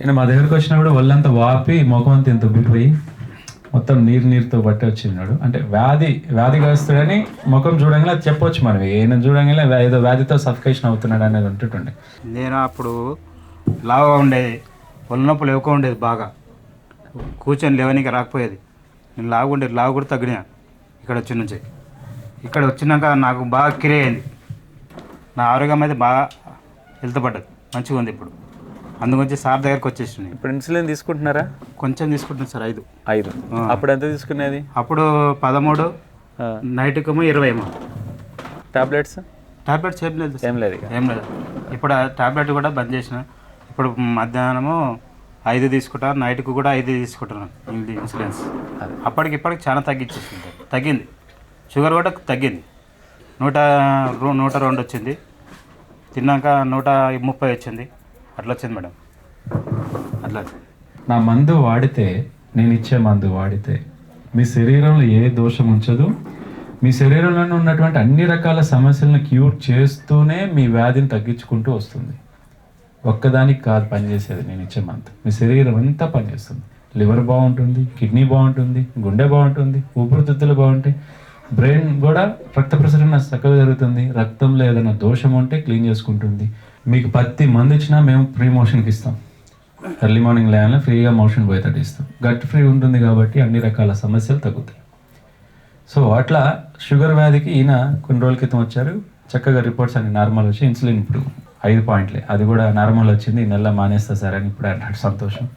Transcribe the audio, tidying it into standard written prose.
ఈయన మా దగ్గరకు వచ్చినప్పుడు ఒళ్ళంతా వాపి ముఖం అంతా ఇంత ఉబ్బిపోయి మొత్తం నీరుతో బట్టి వచ్చినాడు. అంటే వ్యాధిగ్రస్తుడని ముఖం చూడంగానే అది చెప్పొచ్చు మనం. ఈయన చూడంగానే ఏదో వ్యాధితో సఫికేషన్ అవుతున్నాడు అనేది ఉంటుండే. నేను అప్పుడు లావుగా ఉండేది, ఒళ్ళు నొప్పులు ఎక్కువ ఉండేది, బాగా కూర్చొని లేవనీకి రాకపోయేది. నేను లావు కూడా తగ్గినా ఇక్కడ వచ్చినాక నాకు బాగా కిరే అయింది. నా ఆరోగ్యం అయితే బాగా హెల్త్ పడ్డది, మంచిగా ఉంది ఇప్పుడు. అందుకొచ్చి సార్ దగ్గరికి వచ్చేసింది. ఇప్పుడు ఇన్సులిన్ తీసుకుంటున్నారా? కొంచెం తీసుకుంటున్నాను సార్, 5. అప్పుడు ఎంత తీసుకునేది? అప్పుడు 13, నైట్కేమో 20. టాబ్లెట్స్ ఏం లేదు. ఇప్పుడు ఆ టాబ్లెట్ కూడా బంద్ చేసిన. ఇప్పుడు మధ్యాహ్నము 5 తీసుకుంటా, నైట్కి కూడా 5 తీసుకుంటున్నాను ఇన్సులిన్స్. ఇప్పటికి చాలా తగ్గింది. షుగర్ కూడా తగ్గింది. 102 వచ్చింది, తిన్నాక 130 వచ్చింది. అట్లా వచ్చింది మేడం. అట్లా నా మందు వాడితే, నేను ఇచ్చే మందు వాడితే మీ శరీరంలో ఏ దోషం ఉంచదు. మీ శరీరంలో ఉన్నటువంటి అన్ని రకాల సమస్యలను క్యూర్ చేస్తూనే మీ వ్యాధిని తగ్గించుకుంటూ వస్తుంది. ఒక్కదానికి కాదు పనిచేసేది నేను ఇచ్చే మందు. మీ శరీరం అంతా పనిచేస్తుంది. లివర్ బాగుంటుంది, కిడ్నీ బాగుంటుంది, గుండె బాగుంటుంది, ఊపిరితిత్తులు బాగుంటాయి, బ్రెయిన్ కూడా రక్త ప్రసరణ చక్కగా జరుగుతుంది. రక్తంలో ఏదైనా దోషం ఉంటే క్లీన్ చేసుకుంటుంది. మీకు పత్తి మందు ఇచ్చినా మేము ఫ్రీ మోషన్కి ఇస్తాం. ఎర్లీ మార్నింగ్ లేయాలని ఫ్రీగా మోషన్ పోయేటట్టు ఇస్తాం. గట్ ఫ్రీ ఉంటుంది కాబట్టి అన్ని రకాల సమస్యలు తగ్గుతాయి. సో అట్లా షుగర్ వ్యాధికి ఈయన కొన్ని రోజుల క్రితం వచ్చారు. చక్కగా రిపోర్ట్స్ అన్ని నార్మల్ వచ్చి ఇన్సులిన్ ఇప్పుడు 5 పాయింట్లే, అది కూడా నార్మల్ వచ్చింది. ఈ నెల మానేస్తా సార్ అని ఇప్పుడు అన్నాడు. సంతోషం.